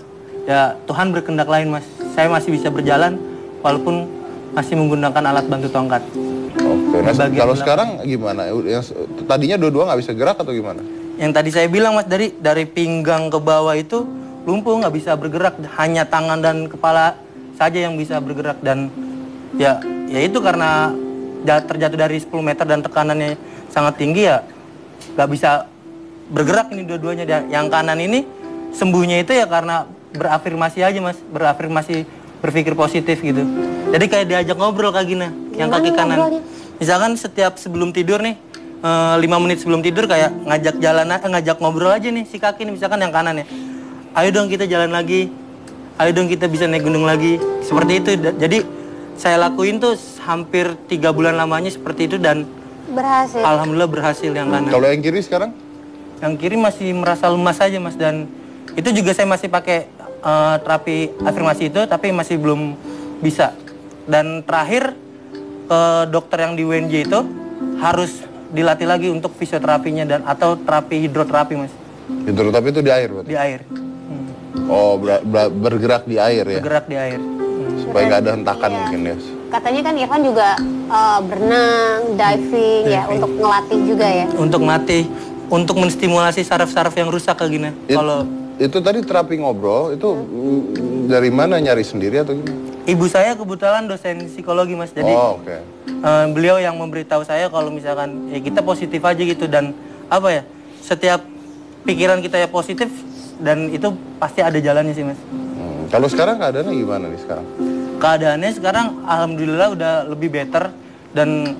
ya Tuhan berkehendak lain, Mas. Saya masih bisa berjalan walaupun masih menggunakan alat bantu tongkat. Oke, nah, kalau sekarang gimana? Yang tadinya dua-dua nggak bisa gerak atau gimana? Yang tadi saya bilang, Mas, dari pinggang ke bawah itu lumpuh, nggak bisa bergerak, hanya tangan dan kepala saja yang bisa bergerak. Dan ya itu karena terjatuh dari 10 meter dan tekanannya sangat tinggi ya nggak bisa bergerak ini dua-duanya. Yang kanan ini sembuhnya itu ya karena berafirmasi aja, Mas, berafirmasi, berpikir positif gitu. Jadi kayak diajak ngobrol Kak Gina, yang kaki kanan. Ngobrolnya? Misalkan setiap sebelum tidur nih 5 menit sebelum tidur kayak ngajak ngobrol aja nih si kaki nih, misalkan yang kanan ya. Ayo dong kita jalan lagi, ayo dong kita bisa naik gunung lagi. Seperti itu. Jadi saya lakuin tuh hampir 3 bulan lamanya seperti itu dan Berhasil. alhamdulillah berhasil yang kanan. Kalau yang kiri sekarang? Yang kiri masih merasa lemas aja, Mas, dan itu juga saya masih pakai terapi afirmasi itu tapi masih belum bisa. Dan terakhir ke dokter yang di UNJ itu harus dilatih lagi untuk fisioterapinya dan atau terapi hidroterapi, Mas. Hidroterapi itu di air berarti? Di air. Oh, bergerak di air ya? Bergerak di air. Supaya nggak ada hentakan Iya. mungkin ya? Katanya kan Irfan juga berenang, diving ya untuk ngelatih juga ya. Untuk melatih, untuk menstimulasi saraf-saraf yang rusak kayak gini. Kalau Itu tadi terapi ngobrol, itu dari mana, nyari sendiri atau gimana? ibu saya kebetulan dosen psikologi, Mas. Jadi Oke. beliau yang memberitahu saya kalau misalkan ya kita positif aja gitu dan apa ya, setiap pikiran kita ya positif dan itu pasti ada jalannya sih, Mas. Kalau sekarang keadaannya gimana nih sekarang? Keadaannya sekarang alhamdulillah udah lebih better dan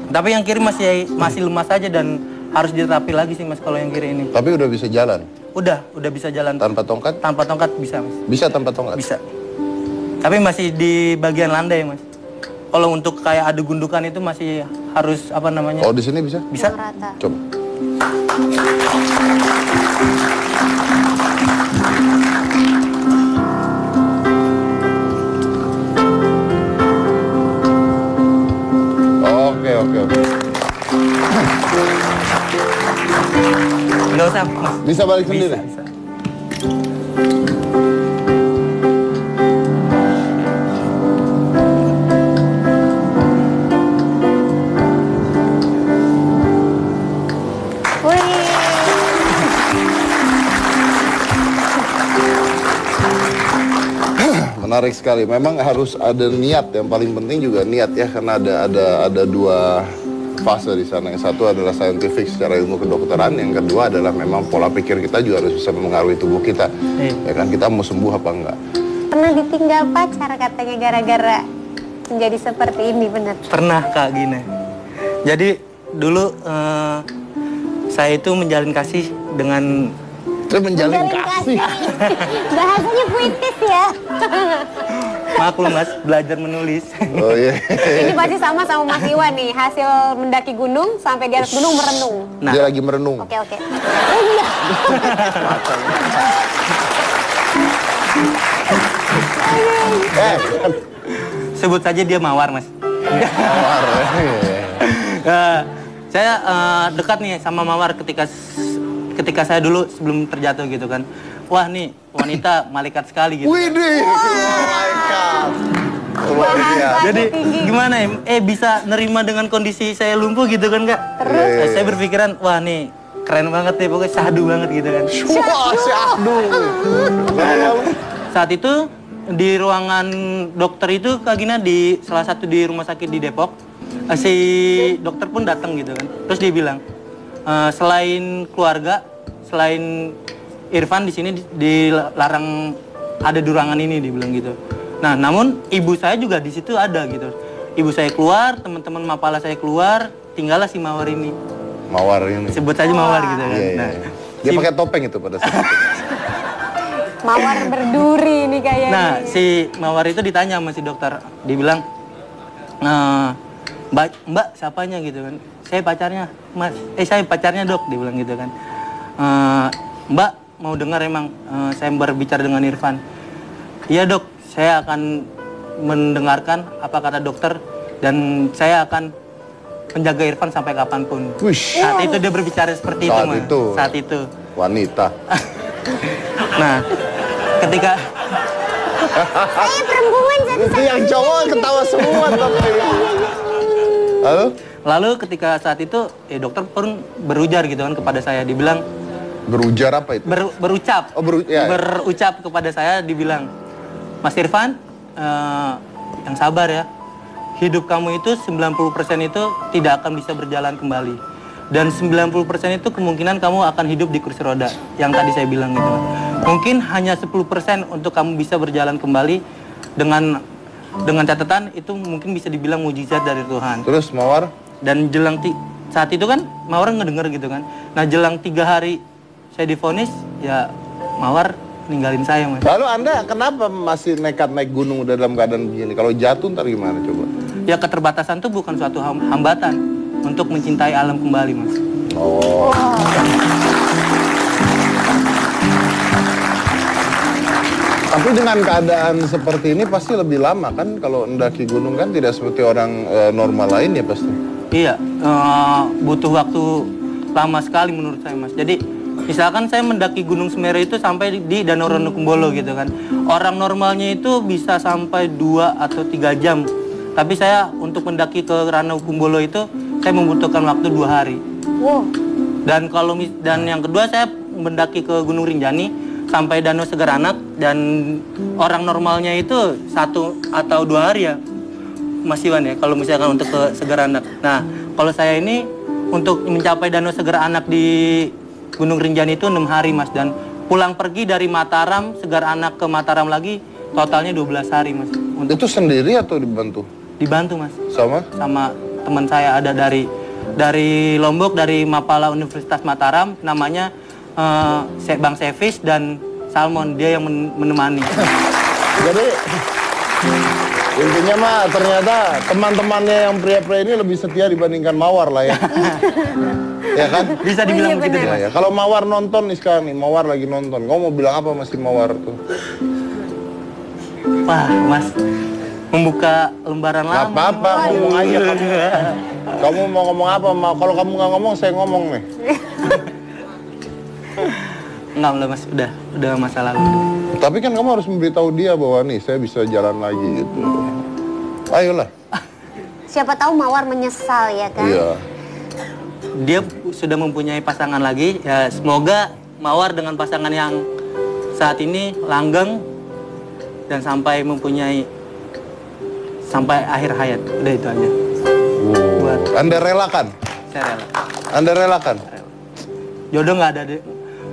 tapi yang kiri masih lemas aja dan harus diterapi lagi sih, Mas, kalau yang kiri ini. Tapi udah bisa jalan? Udah bisa jalan. Tanpa tongkat? Tanpa tongkat bisa, Mas. Bisa tanpa tongkat? Bisa. Tapi masih di bagian landai, Mas. Kalau untuk kayak adu gundukan itu masih harus apa namanya? Oh, di sini bisa? Bisa. Yang rata. Coba. Oke. Nggak usah, Mas. Bisa balik sendiri? Bisa. Menarik sekali. Memang harus ada niat, yang paling penting juga niat ya, karena ada dua fase di sana. Yang satu adalah scientific secara ilmu kedokteran, yang kedua adalah memang pola pikir kita juga harus bisa mempengaruhi tubuh kita. Ya kan, kita mau sembuh apa enggak. Pernah ditinggal pacar katanya gara-gara menjadi seperti ini, benar? Pernah, Kak Gina. Jadi dulu saya itu menjalin kasih dengan Menjalin kasih. Bahasanya puitis ya. maklum, Mas, belajar menulis. Oh iya. Ini pasti sama Mas Iwan nih, hasil mendaki gunung sampai di atas gunung merenung. Nah, Dia lagi merenung. Oke. Oh iya. sebut saja dia mawar, Mas. Mawar. Saya dekat nih sama mawar ketika saya dulu sebelum terjatuh gitu kan. Wah, nih wanita malaikat sekali gitu. Widih. malaikat. Luar biasa. Jadi gimana ya? Bisa nerima dengan kondisi saya lumpuh gitu kan Kak? Terus? Saya berpikiran, wah nih keren banget nih, pokoknya syahdu banget gitu kan. Wah, syahdu. Saat itu di ruangan dokter itu Kak Gina, di salah satu di rumah sakit di Depok, si dokter pun datang gitu kan. Terus dia bilang, selain keluarga, selain Irfan di sini dilarang ada di ruangan ini, dibilang gitu. Nah, namun ibu saya juga di situ ada gitu. Ibu saya keluar, teman-teman Mapala saya keluar, tinggallah si Mawar ini. Mawar ini. Sebut saja Mawar gitu kan. Iya, Nah, iya. Dia pakai topeng itu pada saat itu. Mawar berduri nih kayaknya. Nah, si Mawar itu ditanya sama si dokter. Dibilang, Mbak siapanya gitu kan. Saya pacarnya, Mas. Saya pacarnya Dok, dibilang gitu kan. Mbak mau dengar emang saya berbicara dengan Irfan. Iya Dok, saya akan mendengarkan apa kata dokter dan saya akan menjaga Irfan sampai kapanpun. Wish. Saat itu dia berbicara seperti itu, Mas. Saat itu. Wanita. Nah, ketika Saya perempuan jadi Itu yang cowok ketawa semua tapi. lalu ketika saat itu dokter pun berujar gitu kan kepada saya, dibilang Berujar apa itu? berucap. Oh, ya. Berucap kepada saya, dibilang, Mas Irfan, yang sabar ya. Hidup kamu itu 90% itu tidak akan bisa berjalan kembali. Dan 90% itu kemungkinan kamu akan hidup di kursi roda. Yang tadi saya bilang gitu. Mungkin hanya 10% untuk kamu bisa berjalan kembali dengan catatan itu mungkin bisa dibilang mujizat dari Tuhan. Terus Mawar? Dan jelang saat itu kan Mawar ngedenger gitu kan. Nah, jelang 3 hari saya divonis, ya Mawar ninggalin saya, Mas. Lalu Anda kenapa masih nekat naik gunung udah dalam keadaan begini? Kalau jatuh ntar gimana coba? Ya keterbatasan itu bukan suatu hambatan untuk mencintai alam kembali, Mas. Oh. Tapi dengan keadaan seperti ini pasti lebih lama kan? Kalau mendaki gunung kan tidak seperti orang normal lain ya pasti? Iya, butuh waktu lama sekali menurut saya, Mas. Jadi misalkan saya mendaki Gunung Semeru itu sampai di Danau Ranokumbolo gitu kan. Orang normalnya itu bisa sampai 2 atau 3 jam. Tapi saya untuk mendaki ke Ranokumbolo itu saya membutuhkan waktu 2 hari. Wow. Dan yang kedua saya mendaki ke Gunung Rinjani sampai Danau Segaranak, dan orang normalnya itu 1 atau 2 hari ya, Mas Iwan ya, kalau misalkan untuk ke Segaranak. Nah, kalau saya ini untuk mencapai Danau Segaranak di Gunung Rinjani itu 6 hari, Mas. Dan pulang pergi dari Mataram, Segaranak ke Mataram lagi, totalnya 12 hari, Mas. Itu sendiri atau dibantu? Dibantu, Mas. Sama? Sama teman saya ada dari Lombok, dari Mapala Universitas Mataram, namanya Bang Sevis dan Salmon, dia yang menemani. Jadi intinya mah ternyata teman-temannya yang pria-pria ini lebih setia dibandingkan Mawar lah ya. Ya kan? Bisa dibilang begitu sih, Mas. Ya. Kalau Mawar nonton nih sekarang nih, Mawar lagi nonton. Kamu mau bilang apa masih Mawar tuh? Wah, Mas, membuka lembaran lama. Gak apa-apa, ngomong aja kamu. Kamu mau ngomong apa? Kalau kamu nggak ngomong, saya ngomong nih. Enggak lah, Mas, udah masa lalu. Tapi kan kamu harus memberitahu dia bahwa nih saya bisa jalan lagi gitu. Ayolah. Siapa tahu Mawar menyesal ya kan? Iya. Dia sudah mempunyai pasangan lagi, ya semoga Mawar dengan pasangan yang saat ini langgeng dan sampai akhir hayat. Udah itu aja. Buat Anda relakan? saya rela. Anda relakan? Jodoh nggak ada,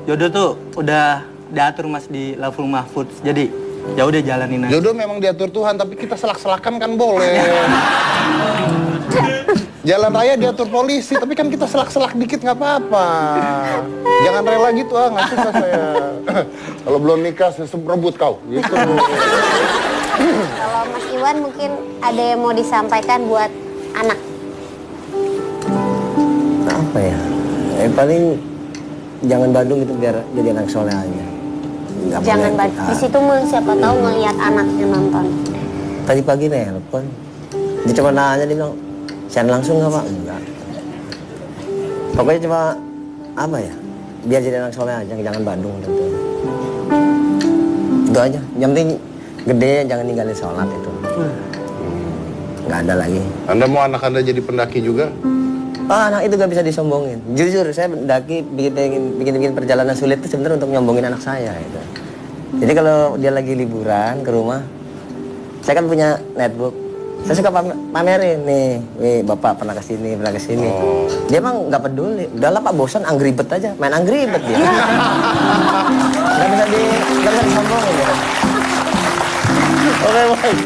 jodoh tuh udah diatur, Mas, di Lauful Mahfudz. Jadi ya udah jalanin aja. Jodoh memang diatur Tuhan, tapi kita selak-selakan kan boleh. Jalan raya diatur polisi, tapi kan kita selak-selak dikit nggak apa-apa. Jangan rela gitu, nggak suka saya. Kalau belum nikah, saya rebut kau. Gitu. Kalau Mas Iwan mungkin ada yang mau disampaikan buat anak. Apa ya? Paling jangan Bandung itu biar jadi anak soleh aja. Jangan di situ siapa tahu ngelihat anaknya nonton. Tadi pagi nelpon, dia cuma nanya, dia bilang, "Sian langsung nggak Pak?" Enggak. Pokoknya cuma apa ya? Biar jadi anak soleh aja, jangan Bandung tentu. Itu aja. Yang penting Gede jangan ninggalin sholat itu. Nggak ada lagi. Anda mau anak Anda jadi pendaki juga? Oh, anak itu gak bisa disombongin. Jujur, saya mendaki bikin perjalanan sulit itu sebenarnya untuk nyombongin anak saya. Gitu. Jadi kalau dia lagi liburan ke rumah, saya kan punya netbook. Saya suka pamerin nih, bapak pernah kesini, pernah kesini. Dia emang nggak peduli. Udahlah Pak, bosan Angry Bird aja, main Angry Bird dia. Nggak bisa disombongin ya. Oke, baik.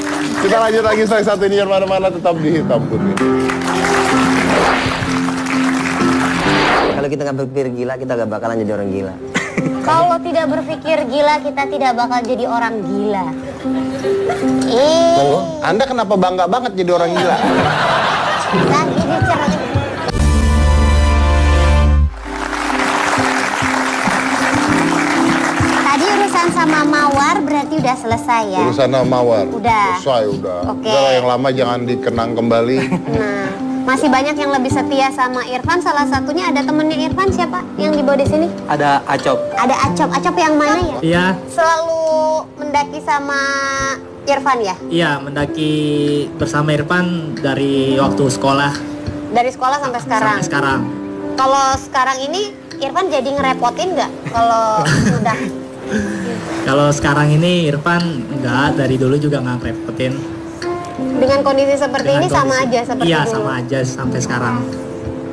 Kita lanjut lagi satu ini, yang mana-mana tetap di Hitam Putih. Kalau kita nggak berpikir gila, kita nggak bakalan jadi orang gila. Kalau tidak berpikir gila, kita tidak bakal jadi orang gila. Anda kenapa bangga banget jadi orang gila? Lagi diceritakan. Tadi urusan sama Mawar berarti udah selesai ya? Urusan sama Mawar? Udah. Selesai, udah. Oke. Udah, yang lama jangan dikenang kembali. Nah, masih banyak yang lebih setia sama Irfan. Salah satunya ada temennya Irfan, siapa yang dibawa di sini? Ada Acop. Ada Acop. Acop yang mana ya? Iya, Selalu mendaki sama Irfan ya? iya mendaki bersama Irfan dari waktu sekolah Dari sekolah sampai sekarang? sampai sekarang. Kalau sekarang ini Irfan jadi ngerepotin nggak kalau udah? Kalau sekarang ini Irfan enggak, dari dulu juga nggak ngerepotin. Dengan kondisi seperti Dengan ini sama kondisi- aja seperti Iya, dulu? sama aja sampai sekarang.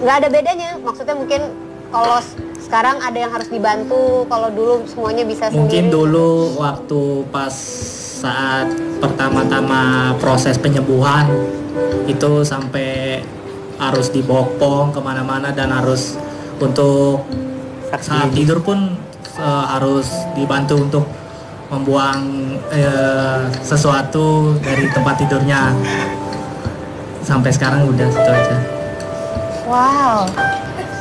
Nggak ada bedanya? Maksudnya mungkin kalau sekarang ada yang harus dibantu, kalau dulu semuanya bisa sendiri? Mungkin dulu waktu pas saat pertama-tama proses penyembuhan itu sampai harus dibopong kemana-mana dan harus untuk saat tidur pun harus dibantu untuk membuang sesuatu dari tempat tidurnya. Sampai sekarang udah itu aja. Wow,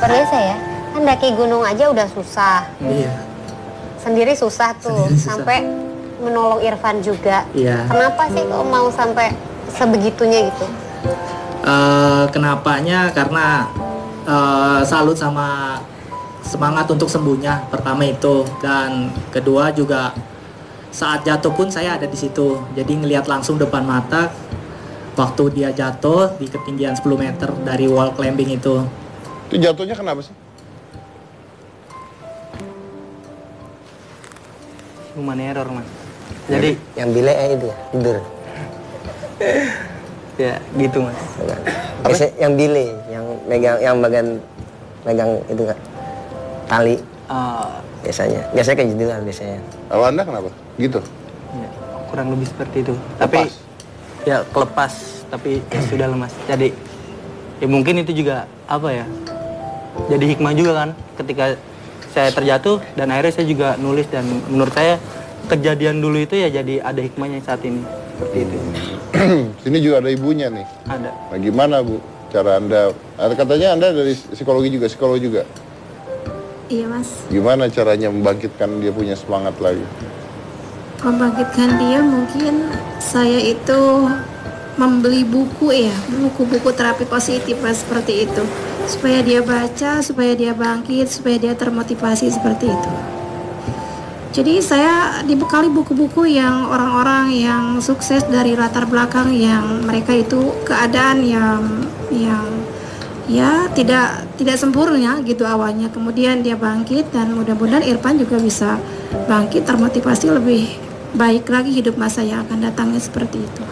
biasa ya. Kan daki gunung aja udah susah. Iya. Sendiri susah tuh. Sendiri susah. Sampai menolong Irfan juga. Iya. Kenapa sih kok mau sampai sebegitunya gitu? Kenapanya karena salut sama semangat untuk sembuhnya, pertama itu, dan kedua juga saat jatuh pun saya ada di situ, jadi ngelihat langsung depan mata waktu dia jatuh di ketinggian 10 meter dari wall climbing itu. Itu jatuhnya kenapa sih? Human error, Mas. Jadi Yang bile itu ya, tidur. ya gitu, Mas. Biasanya yang bile, yang megang itu kan tali biasanya kayak gitu kan biasanya. Kalau Anda kenapa? Gitu? Ya, kurang lebih seperti itu. Tapi ya kelepas, tapi ya sudah lah, Mas. Jadi ya mungkin itu juga apa ya? Jadi hikmah juga kan ketika saya terjatuh dan akhirnya saya juga nulis, dan menurut saya kejadian dulu itu ya jadi ada hikmahnya saat ini seperti itu. Sini juga ada ibunya nih. Ada. Nah, gimana Bu cara Anda? Katanya Anda dari psikolog juga. Iya mas, Gimana caranya membangkitkan dia punya semangat lagi? membangkitkan dia mungkin saya itu membeli buku ya, buku-buku terapi positif mas, seperti itu, supaya dia baca, supaya dia bangkit, supaya dia termotivasi seperti itu. Jadi saya dibekali buku-buku yang orang-orang yang sukses dari latar belakang yang mereka itu keadaan yang ya tidak sempurna gitu awalnya, kemudian dia bangkit, dan mudah-mudahan Irfan juga bisa bangkit termotivasi lebih baik lagi hidup masa yang akan datangnya seperti itu.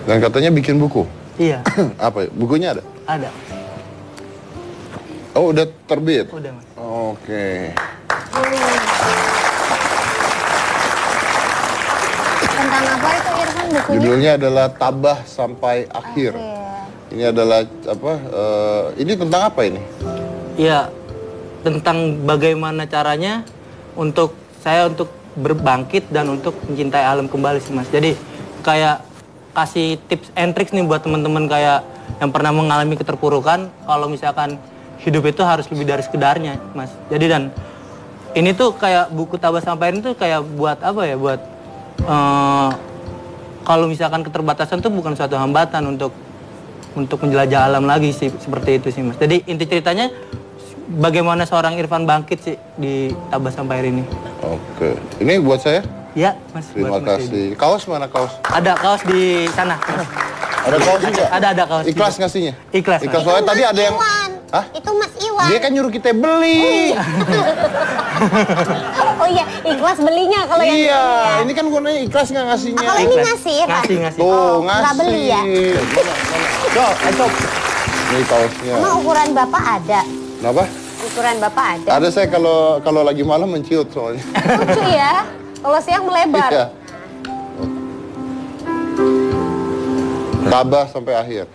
Dan katanya bikin buku. Iya, Apa? Bukunya ada? ada. Oh, udah terbit? Udah, Mas. Oke. Tentang apa itu Irfan bukunya? Judulnya adalah Tabah Sampai Akhir. Ini adalah apa? Ini tentang apa ini? Iya, tentang bagaimana caranya untuk saya untuk berbangkit dan untuk mencintai alam kembali sih, Mas. Jadi kayak kasih tips and tricks nih buat teman-teman kayak yang pernah mengalami keterpurukan, kalau misalkan hidup itu harus lebih dari sekedarnya, Mas. Jadi dan ini tuh kayak buku Tabah Sampai ini tuh kayak buat apa ya? Buat kalau misalkan keterbatasan tuh bukan suatu hambatan untuk menjelajah alam lagi sih, seperti itu sih, Mas. Jadi inti ceritanya bagaimana seorang Irfan bangkit sih di Tabah sampai hari ini. Oke. Ini buat saya? Ya, Mas. Terima kasih. Kaos mana kaos? Ada kaos di sana, Mas. Ada kaos juga? Ada kaos. Ikhlas juga. ngasihnya? Ikhlas. Ikhlas. Soalnya tadi ada yang... Hah? Itu Mas Iwan. Dia kan nyuruh kita beli. Oh iya, ikhlas belinya kalau yang iya, ini kan gue nanya ikhlas nggak ngasihnya? Kalau ini ngasih ya kan? Ngasih. Tuh, ngasih. Nggak beli ya? Mana? Ini kaosnya. Emang ukuran Bapak ada? Kenapa? Ukuran Bapak ada? Ada saya kalau lagi malam menciut soalnya. Lucu ya, kalau siang melebar. Iya. Tabah sampai akhir.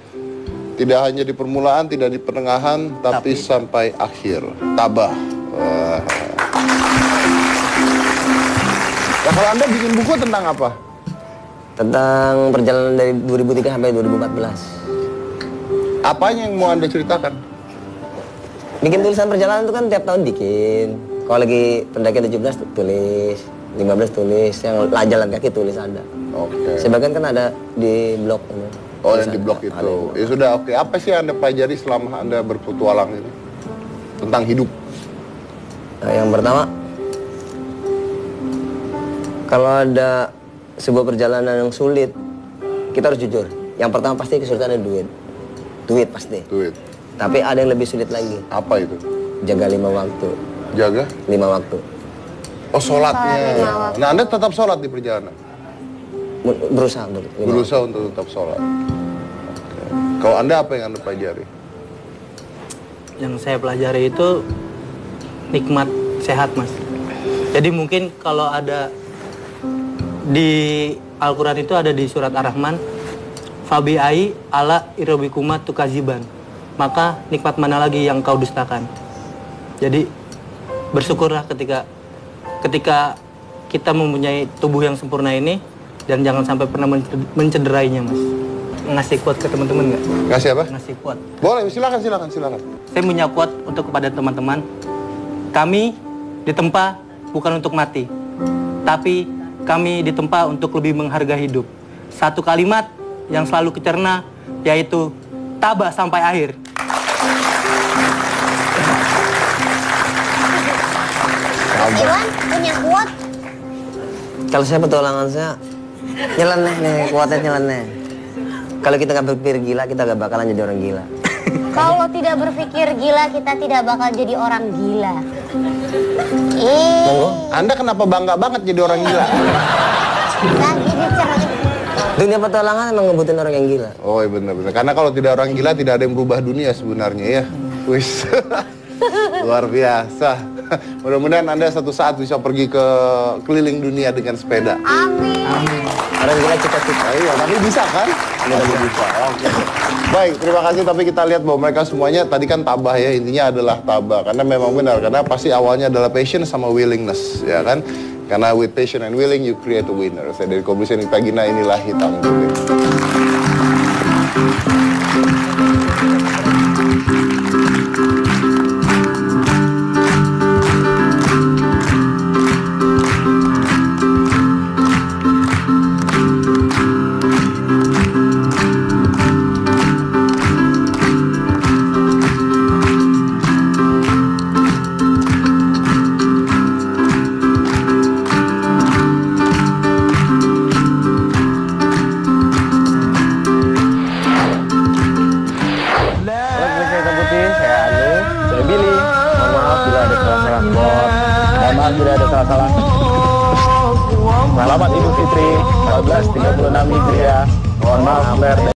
Tidak hanya di permulaan, tidak di pertengahan, tapi sampai akhir. Tabah. Wah. Nah, kalau Anda bikin buku tentang apa? Tentang perjalanan dari 2003 sampai 2014. Apanya yang mau Anda ceritakan? Bikin tulisan perjalanan itu kan tiap tahun bikin. Kalau lagi pendakian 17 tulis, 15 tulis, yang jalan kaki tulis ada. Oke. Sebagian kan ada di blog. Oh, yang di blog itu. Ya sudah, oke. Apa sih yang Anda pelajari selama Anda berpetualang ini? Tentang hidup. Nah, yang pertama, kalau ada sebuah perjalanan yang sulit, kita harus jujur. Yang pertama pasti kesulitannya duit. Duit pasti. Duit. Tapi ada yang lebih sulit lagi. Apa itu? Jaga 5 waktu. Jaga? 5 waktu. Oh, sholatnya. Nah, Anda tetap sholat di perjalanan? Berusaha untuk 5 Berusaha untuk tetap sholat. Oke. Kalau Anda apa yang Anda pelajari? Yang saya pelajari itu nikmat sehat, Mas. Jadi mungkin kalau ada di Al-Quran itu ada di surat Ar-Rahman, Fabi'ai ala irobikuma tukaziban. Maka nikmat mana lagi yang kau dustakan. Jadi bersyukurlah ketika kita mempunyai tubuh yang sempurna ini, dan jangan sampai pernah mencederainya, Mas. Ngasih quote ke teman-teman nggak? Ngasih apa? Ngasih quote. Boleh, silakan. Saya punya quote untuk kepada teman-teman. Kami ditempa bukan untuk mati, tapi kami ditempa untuk lebih menghargai hidup. Satu kalimat yang selalu kecerna, yaitu tabah sampai akhir. Mas Iwan punya quote? Kalau saya petualangan saya nyeleneh nih, kuatnya nyeleneh. Kalau kita nggak berpikir gila, kita nggak bakalan jadi orang gila. Kalau tidak berpikir gila, kita tidak bakal jadi orang gila. Monggo. Anda kenapa bangga banget jadi orang gila? Lagi dicerna. Dunia petualangan emang ngebutin orang yang gila. Oh, iya benar-benar. Karena kalau tidak orang gila, tidak ada yang berubah dunia sebenarnya ya. Wis. Luar biasa. Mudah-mudahan Anda satu saat bisa pergi ke keliling dunia dengan sepeda. Amin. Orang gila cita-cita. Iya, tapi bisa kan? Bisa. Oke. Baik, terima kasih. Tapi kita lihat bahwa mereka semuanya tadi kan tabah ya. Intinya adalah tabah. Karena memang benar. Karena pasti awalnya adalah passion sama willingness. Ya kan? Karena with passion and willing, you create a winner. Saya dari Komisi Nita Gina, inilah Hitam Putih. Selamat Idul Fitri 1436 Hijriah. Mohon maaf lahir